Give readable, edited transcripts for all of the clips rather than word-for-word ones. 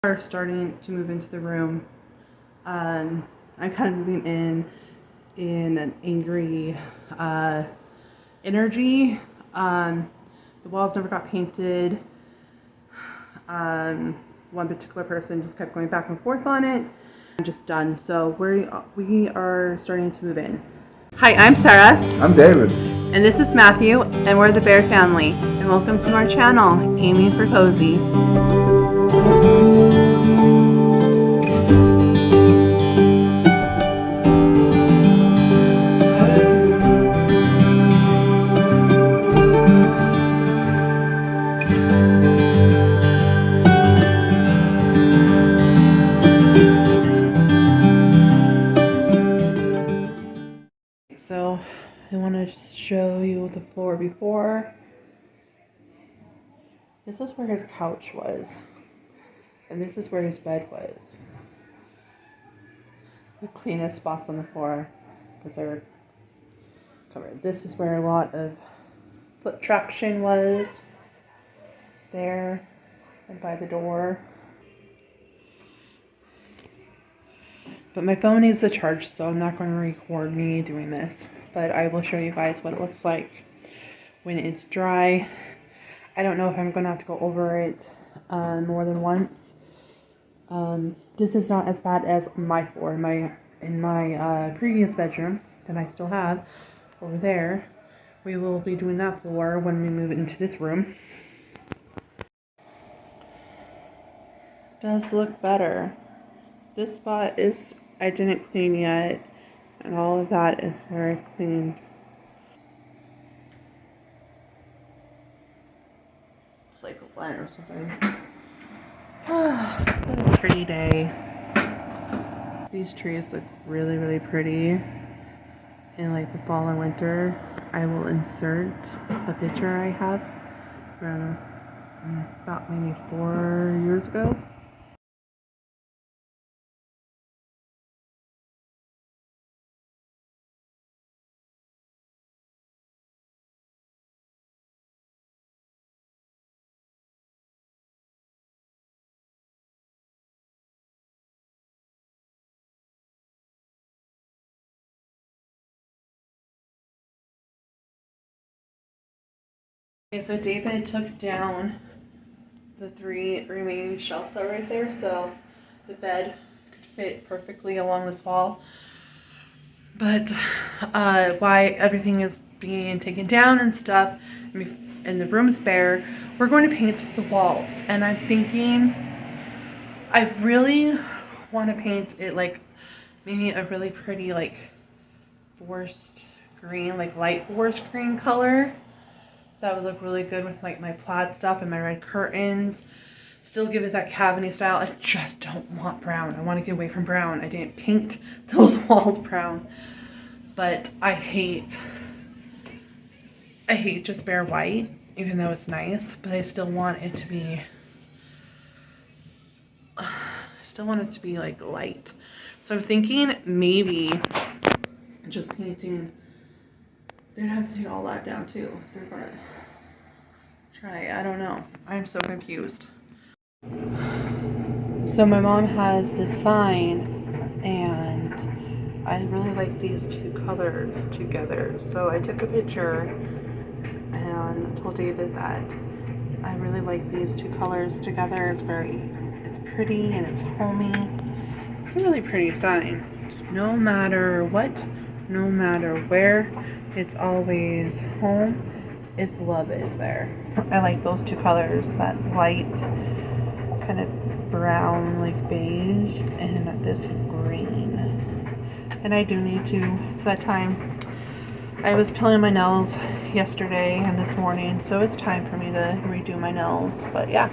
Are starting to move into the room. I'm kind of moving in an angry energy. The walls never got painted. One particular person just kept going back and forth on it. I'm just done. So we are starting to move in. Hi, I'm Sarah. I'm David. And this is Matthew, and we're the Bear family. And welcome to our channel, Aiming for Cozy. So I want to show you the floor before. This is where his couch was. And this is where his bed was. The cleanest spots on the floor because they were covered. This is where a lot of foot traction was. There and by the door. But my phone needs to charge, so I'm not going to record me doing this. But I will show you guys what it looks like when it's dry. I don't know if I'm going to have to go over it more than once. This is not as bad as my floor in my previous bedroom that I still have over there. We will be doing that floor when we move into this room. Does look better. This spot is, I didn't clean yet, and all of that is very clean. It's like wet or something. What a pretty day. These trees look really, really pretty in like the fall and winter. I will insert a picture I have from about maybe 4 years ago. Okay, so David took down the 3 remaining shelves that are right there, so the bed could fit perfectly along this wall. But why everything is being taken down and stuff, and the room's bare, we're going to paint the walls. And I'm thinking, I really want to paint it like maybe a really pretty like forest green, like light forest green color. That would look really good with like my plaid stuff and my red curtains. Still give it that cabiny style. I just don't want brown. I want to get away from brown. I didn't paint those walls brown. But I hate just bare white, even though it's nice, but I still want it to be like light. So I'm thinking maybe just painting. They'd have to take all that down too. They're gonna try. I don't know. I'm so confused. So my mom has this sign, and I really like these 2 colors together. So I took a picture and told David that I really like these 2 colors together. It's pretty and it's homey. It's a really pretty sign. No matter what, no matter where, it's always home if love is there. I like those 2 colors, that light kind of brown like beige and this green. And I do need to, it's that time. I was peeling my nails yesterday and this morning, so it's time for me to redo my nails. But yeah,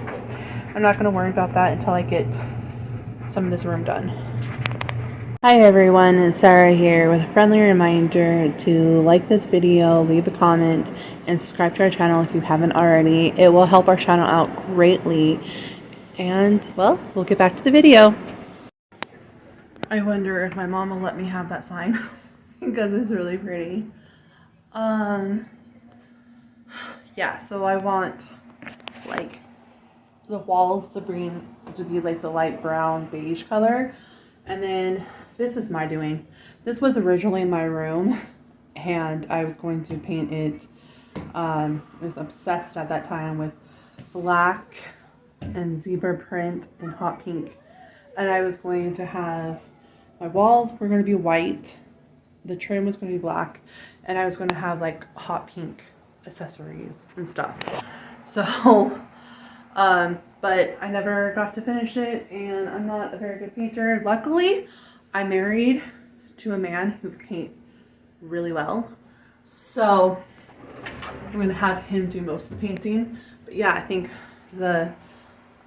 I'm not going to worry about that until I get some of this room done. Hi everyone, it's Sarah here with a friendly reminder to like this video, leave a comment, and subscribe to our channel if you haven't already. It will help our channel out greatly. And, well, we'll get back to the video. I wonder if my mom will let me have that sign because it's really pretty. Yeah, so I want, like, the walls to bring to be like the light brown beige color. And then this is my doing. This was originally my room and I was going to paint it. I was obsessed at that time with black and zebra print and hot pink. And I was going to have, my walls were going to be white, the trim was going to be black, and I was going to have like hot pink accessories and stuff. So, but I never got to finish it, and I'm not a very good painter. Luckily, I'm married to a man who can paint really well. So I'm going to have him do most of the painting. But yeah, I think the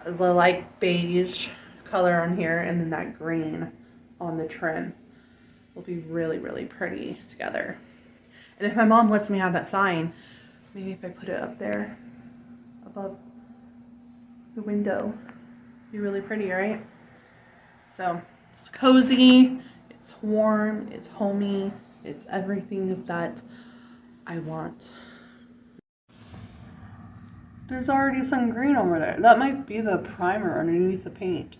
light beige color on here and then that green on the trim will be really, really pretty together. And if my mom lets me have that sign, maybe if I put it up there above the window, it'd be really pretty, right? So it's cozy, it's warm, it's homey, it's everything that I want. There's already some green over there. That might be the primer underneath the paint.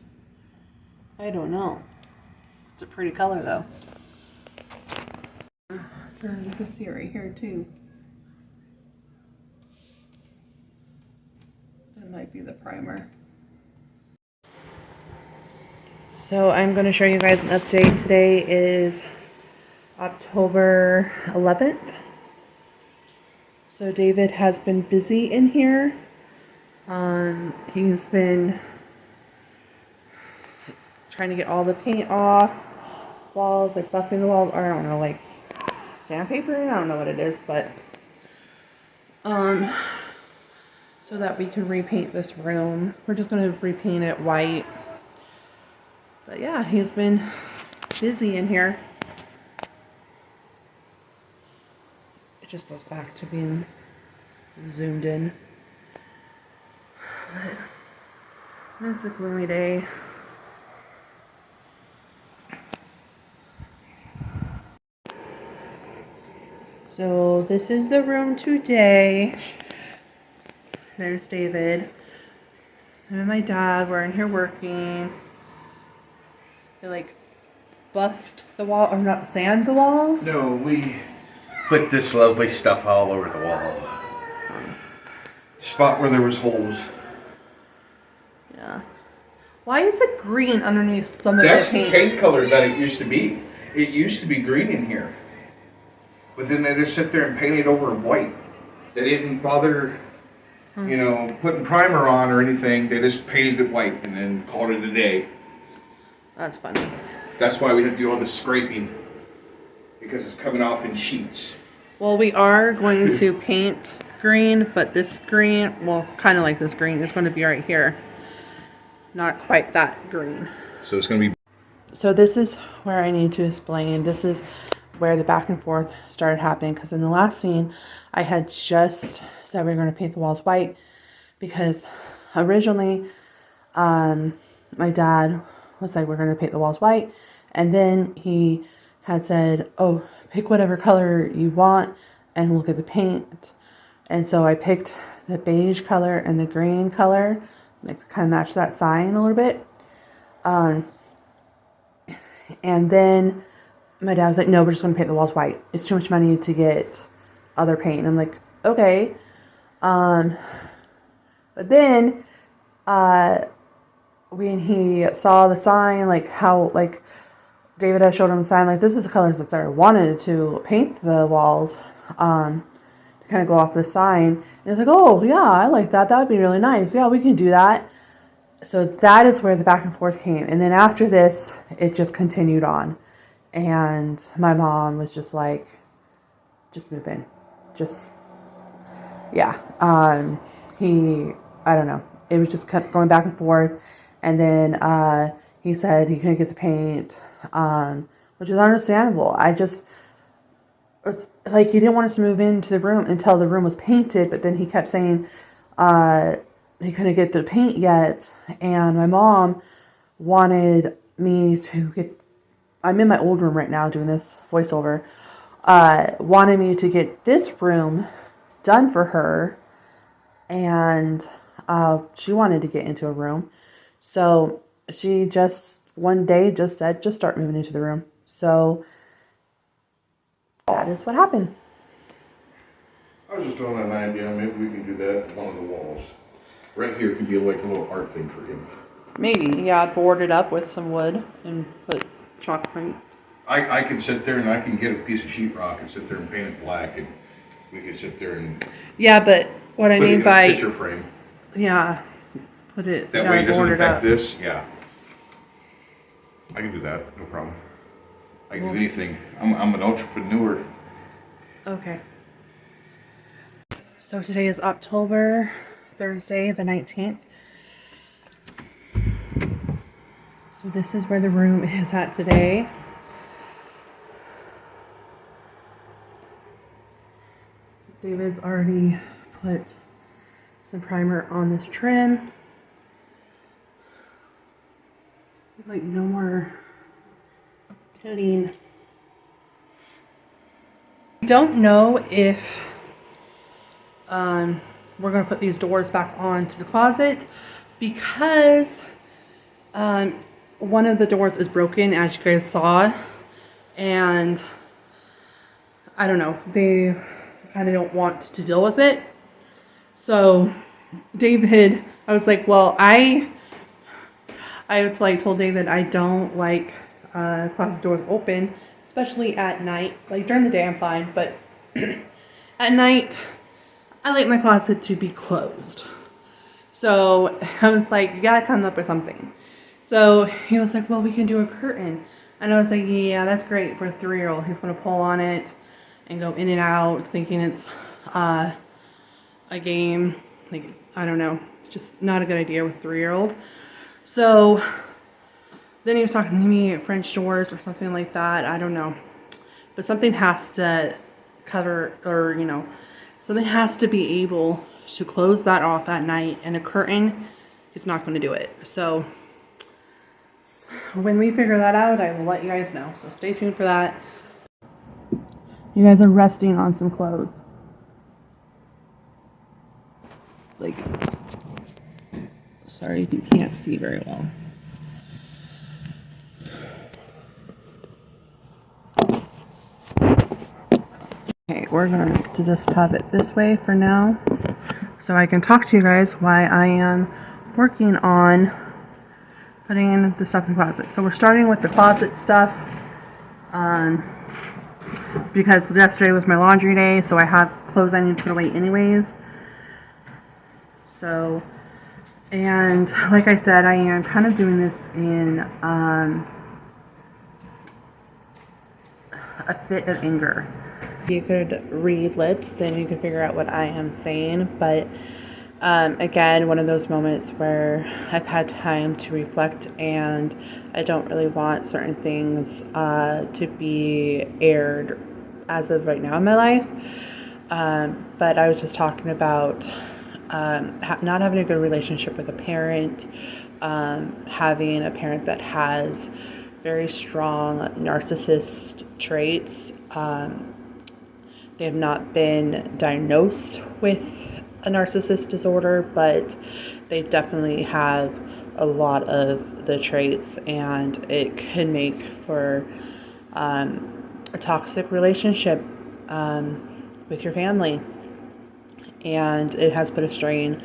I don't know. It's a pretty color though. Sure, you can see it right here too. It might be the primer. So I'm going to show you guys an update. Today is October 11th. So David has been busy in here. He's been trying to get all the paint off walls, like buffing the walls, or I don't know, like sandpaper, I don't know what it is, but so that we can repaint this room. We're just going to repaint it white. But yeah, he's been busy in here. It just goes back to being zoomed in. But it's a gloomy day. So this is the room today. There's David. And my dad were in here working. They like buffed the wall, or not sand the walls? No, we put this lovely stuff all over the wall. Spot where there was holes. Yeah. Why is it green underneath some of That's the the paint? paint color that it used to be. It used to be green in here. But then they just sit there and paint it over white. They didn't bother, you know, putting primer on or anything. They just painted it white and then called it a day. That's funny. That's why we had to do all the scraping. Because it's coming off in sheets. Well, we are going to paint green, but this green, well, kind of like this green, is going to be right here. Not quite that green. So it's going to be... So this is where I need to explain. This is where the back and forth started happening, because in the last scene, I had just said we were going to paint the walls white, because originally, my dad was like, we're going to paint the walls white, and then he had said, oh, pick whatever color you want, and we'll get the paint. And so I picked the beige color and the green color, like to kind of match that sign a little bit. And then my dad was like, no, we're just going to paint the walls white. It's too much money to get other paint. And I'm like, okay. But then, when he saw the sign, like how, like David had showed him the sign, like this is the colors that I wanted to paint the walls, to kind of go off the sign. And he's like, oh yeah, I like that. That would be really nice. Yeah, we can do that. So that is where the back and forth came. And then after this, it just continued on. And my mom was just like, just move in. Just, yeah. I don't know. It was just kept going back and forth. And then he said he couldn't get the paint, which is understandable. It's like he didn't want us to move into the room until the room was painted. But then he kept saying he couldn't get the paint yet. And my mom wanted me to get... I'm in my old room right now doing this voiceover. Wanted me to get this room done for her. And she wanted to get into a room So she just one day just said, just start moving into the room. So that is what happened. I was just throwing an idea, maybe we can do that on one of the walls. Right here could be like a little art thing for him. Maybe, yeah, board it up with some wood and put chalk paint. I could sit there and I can get a piece of sheetrock and sit there and paint it black, and we could sit there and Yeah, but what I put it mean in a by, picture frame. yeah, put it, That yeah, way it doesn't board affect up. this, yeah. I can do that, no problem. I can do anything. I'm an entrepreneur. Okay. So today is Thursday, the 19th. So this is where the room is at today. David's already put some primer on this trim. Like no more coating. I don't know if we're gonna put these doors back onto the closet because one of the doors is broken, as you guys saw, and I don't know, they kind of don't want to deal with it. So David, I was like, well, I told David I don't like closet doors open, especially at night. Like during the day I'm fine, but at night I like my closet to be closed. So I was like, you gotta come up with something. So he was like, well, we can do a curtain. And I was like, yeah, that's great for a 3-year-old. He's gonna pull on it and go in and out thinking it's a game. Like, I don't know. It's just not a good idea with a 3-year-old. So then he was talking to me at French doors or something like that. I don't know. But something has to cover, or, you know, something has to be able to close that off at night. And a curtain is not going to do it. So when we figure that out, I will let you guys know. So stay tuned for that. You guys are resting on some clothes. Like, sorry if you can't see very well. Okay, we're going to just have it this way for now, so I can talk to you guys while I am working on putting the stuff in the closet. So we're starting with the closet stuff, because yesterday was my laundry day, so I have clothes I need to put away anyways. So, and like I said, I am kind of doing this in a fit of anger. If you could read lips, then you could figure out what I am saying. But again, one of those moments where I've had time to reflect, and I don't really want certain things to be aired as of right now in my life. But I was just talking about not having a good relationship with a parent, having a parent that has very strong narcissist traits. They have not been diagnosed with a narcissist disorder, but they definitely have a lot of the traits, and it can make for a toxic relationship with your family. And it has put a strain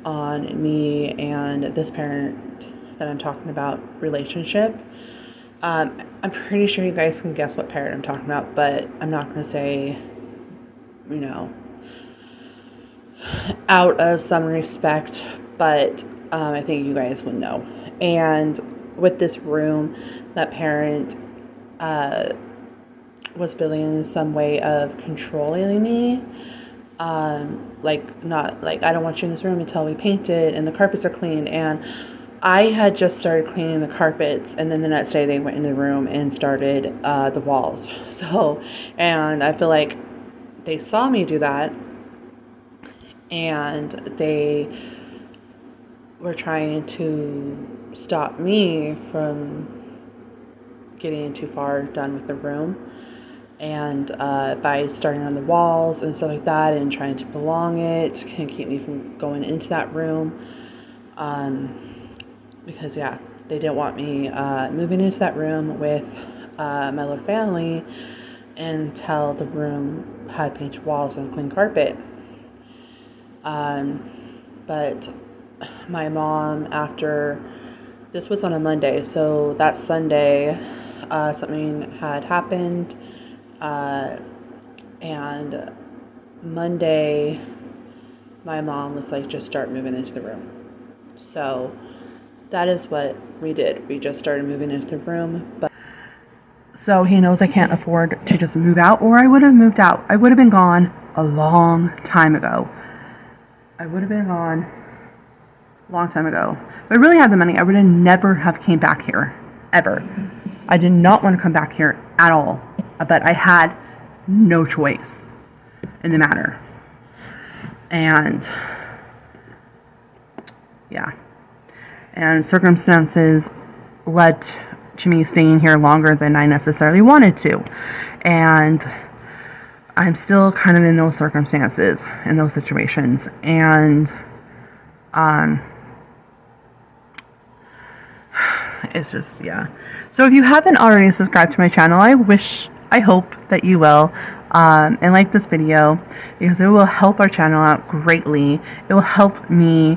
on me and this parent that I'm talking about relationship. I'm pretty sure you guys can guess what parent I'm talking about, but I'm not going to say, you know, out of some respect, but I think you guys would know. And with this room, that parent was feeling some way of controlling me. Not like, I don't want you in this room until we paint it and the carpets are clean. And I had just started cleaning the carpets, and then the next day they went in the room and started the walls. So, and I feel like they saw me do that, and they were trying to stop me from getting too far done with the room. And by starting on the walls and stuff like that and trying to prolong it, can keep me from going into that room. because yeah, they didn't want me moving into that room with my little family until the room had painted walls and clean carpet. But my mom, after this was on a Monday, so that Sunday, something had happened, and Monday, my mom was like, just start moving into the room. So that is what we did. We just started moving into the room. But so he knows I can't afford to just move out, or I would have moved out. I would have been gone a long time ago. I would have been gone a long time ago. If I really had the money, I would have never have came back here, ever. I did not want to come back here at all, but I had no choice in the matter. And yeah, and circumstances led to me staying here longer than I necessarily wanted to, and I'm still kind of in those circumstances, in those situations, and it's just, yeah. So if you haven't already subscribed to my channel, I hope that you will, and like this video, because it will help our channel out greatly. It will help me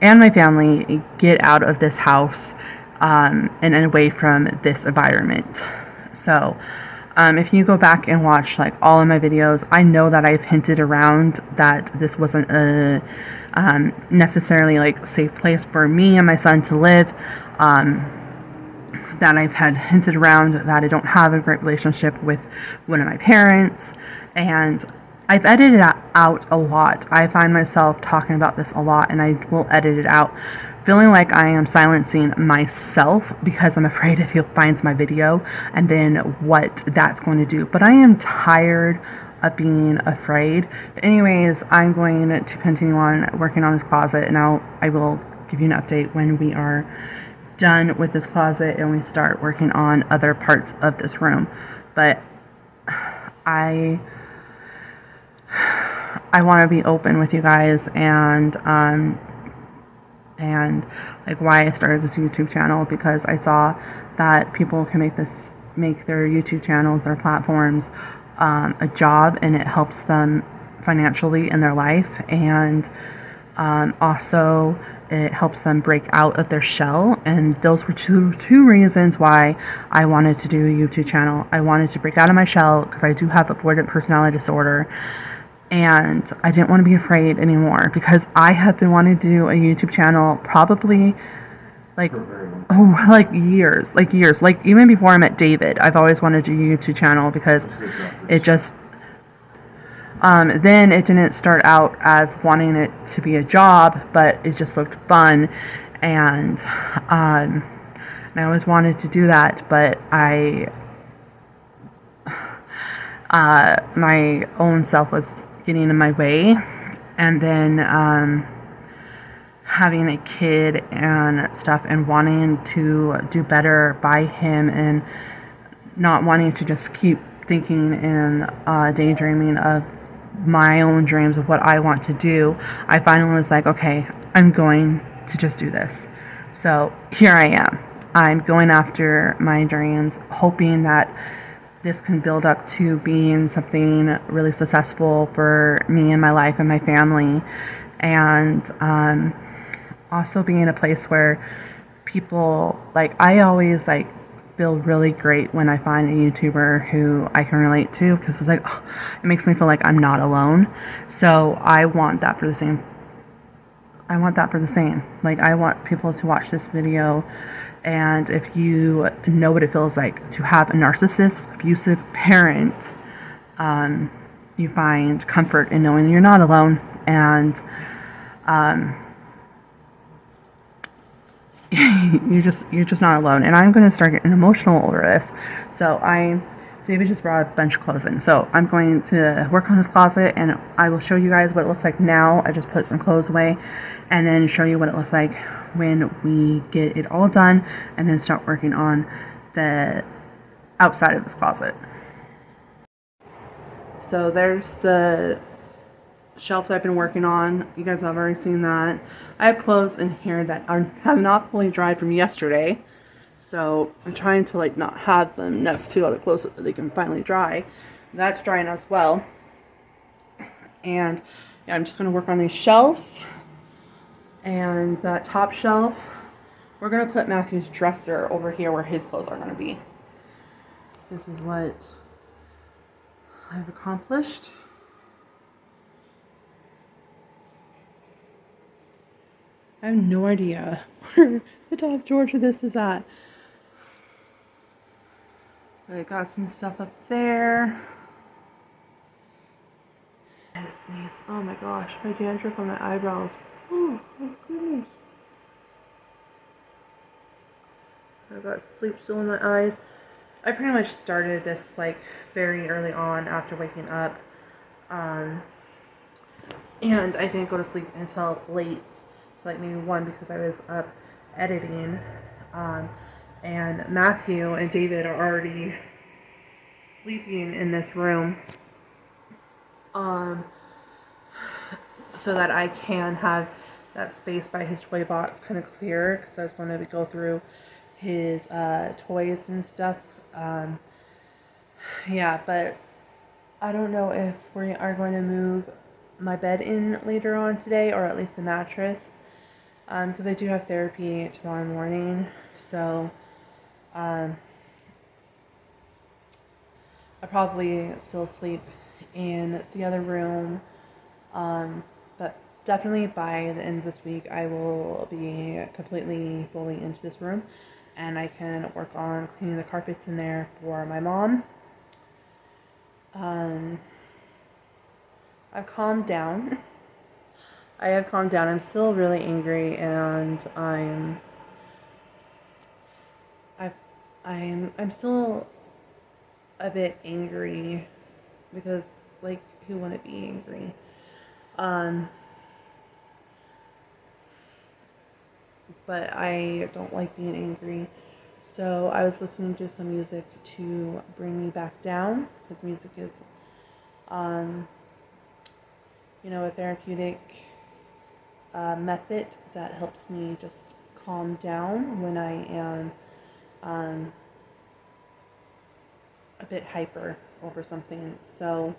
and my family get out of this house, and away from this environment. So if you go back and watch like all of my videos, I know that I've hinted around that this wasn't a necessarily like safe place for me and my son to live. That I've had hinted around that I don't have a great relationship with one of my parents, and I've edited it out a lot. I find myself talking about this a lot, and I will edit it out, feeling like I am silencing myself because I'm afraid if he finds my video and then what that's going to do. But I am tired of being afraid. But anyways, I'm going to continue on working on this closet, and I will give you an update when we are done with this closet and we start working on other parts of this room. But I want to be open with you guys, and like why I started this YouTube channel, because I saw that people can make their YouTube channels, their platforms, a job, and it helps them financially in their life, and also it helps them break out of their shell. And those were two reasons why I wanted to do a YouTube channel. I wanted to break out of my shell because I do have avoidant personality disorder, and I didn't want to be afraid anymore, because I have been wanting to do a YouTube channel probably like years, like even before I met David. I've always wanted to do a YouTube channel because it just then it didn't start out as wanting it to be a job, but it just looked fun, and I always wanted to do that, but my own self was getting in my way, and then having a kid and stuff, and wanting to do better by him, and not wanting to just keep thinking and daydreaming of my own dreams of what I want to do. I finally was like, okay, I'm going to just do this. So here I am. I'm going after my dreams, hoping that this can build up to being something really successful for me and my life and my family, and also being in a place where people, like, I always like feel really great when I find a YouTuber who I can relate to, because it's like, oh, it makes me feel like I'm not alone. So I want that for the same. Like, I want people to watch this video, and if you know what it feels like to have a narcissist, abusive parent, you find comfort in knowing you're not alone, and you're just not alone. And I'm going to start getting emotional over this. So David just brought a bunch of clothes in, so I'm going to work on this closet, and I will show you guys what it looks like now. I just put some clothes away, and then show you what it looks like when we get it all done, and then start working on the outside of this closet. So there's the shelves I've been working on. You guys have already seen that. I have clothes in here that have not fully dried from yesterday. So I'm trying to like not have them next to other clothes so that they can finally dry. That's drying as well. And yeah, I'm just gonna work on these shelves. And that top shelf, we're gonna put Matthew's dresser over here where his clothes are gonna be. So this is what I've accomplished. I have no idea where the top drawer to this is at. I got some stuff up there. Oh my gosh, my dandruff on my eyebrows. Oh my goodness. I got sleep still in my eyes. I pretty much started this like very early on after waking up. And I didn't go to sleep until late, so like maybe 1 because I was up editing. And Matthew and David are already sleeping in this room. So that I can have that space by his toy box kind of clear, because I was going to go through his toys and stuff. Yeah, but I don't know if we are going to move my bed in later on today, or at least the mattress, because I do have therapy tomorrow morning. So I'll probably still sleep in the other room. But definitely by the end of this week, I will be completely fully into this room, and I can work on cleaning the carpets in there for my mom. I've calmed down. I have calmed down. I'm still really angry, and I'm still a bit angry because, like, who wouldn't be angry? But I don't like being angry. So I was listening to some music to bring me back down, because music is, a therapeutic method that helps me just calm down when I am a bit hyper over something. So,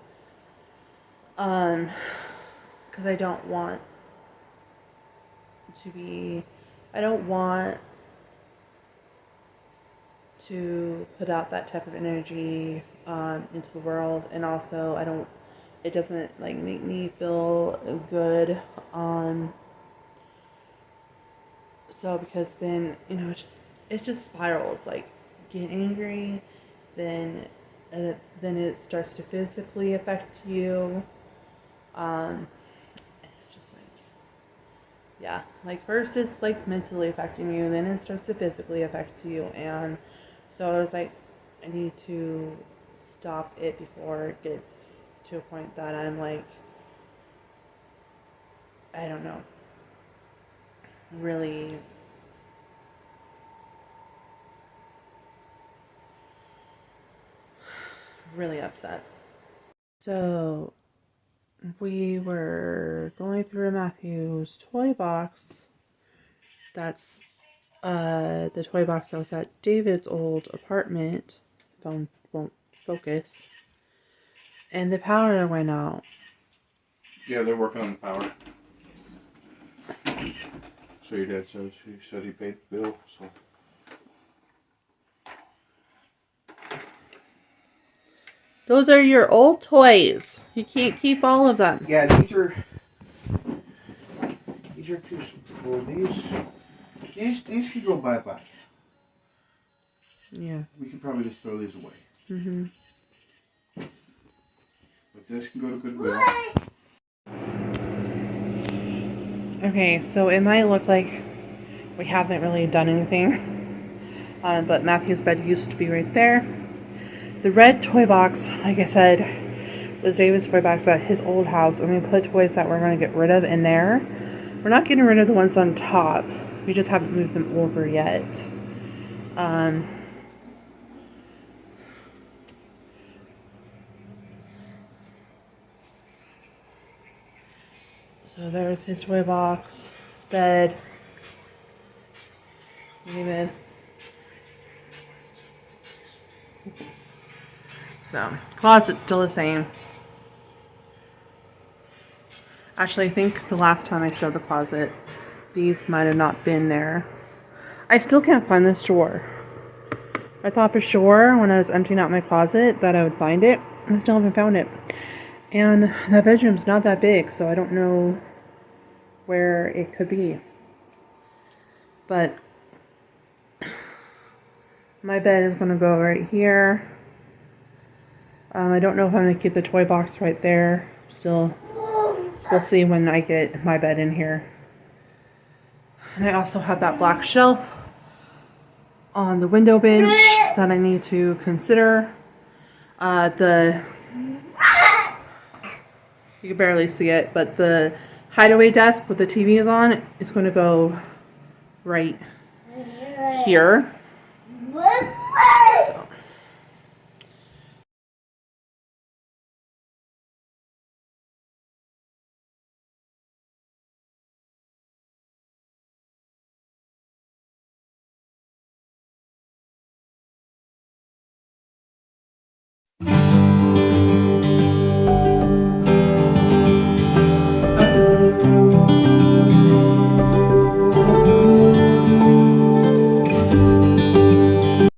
because I don't want to put out that type of energy into the world, and also it doesn't like make me feel good. So because then it just spirals. Like, get angry, then it starts to physically affect you. It's just like, yeah, like first it's like mentally affecting you, then it starts to physically affect you, and so I was like, I need to stop it before it gets to a point that I'm like, I don't know, really, really upset. So we were going through Matthew's toy box. That's the toy box that was at David's old apartment. Phone won't focus. And the power went out. Yeah, they're working on the power. So your dad said he paid the bill, so. Those are your old toys. You can't keep all of them. Yeah, these are too small. These could go bye-bye. Yeah. We could probably just throw these away. Mm-hmm. But this can go to Goodwill. Okay, so it might look like we haven't really done anything. But Matthew's bed used to be right there. The red toy box, like I said, was David's toy box at his old house, and we put toys that we're going to get rid of in there. We're not getting rid of the ones on top. We just haven't moved them over yet. So there's his toy box, his bed, David. So, closet's still the same. Actually, I think the last time I showed the closet, these might have not been there. I still can't find this drawer. I thought for sure when I was emptying out my closet that I would find it. I still haven't found it. And that bedroom's not that big, so I don't know where it could be. But my bed is going to go right here. I don't know if I'm going to keep the toy box right there. Still, we'll see when I get my bed in here. And I also have that black shelf on the window bench that I need to consider. You can barely see it, but the hideaway desk with the TV is on, it's going to go right here. So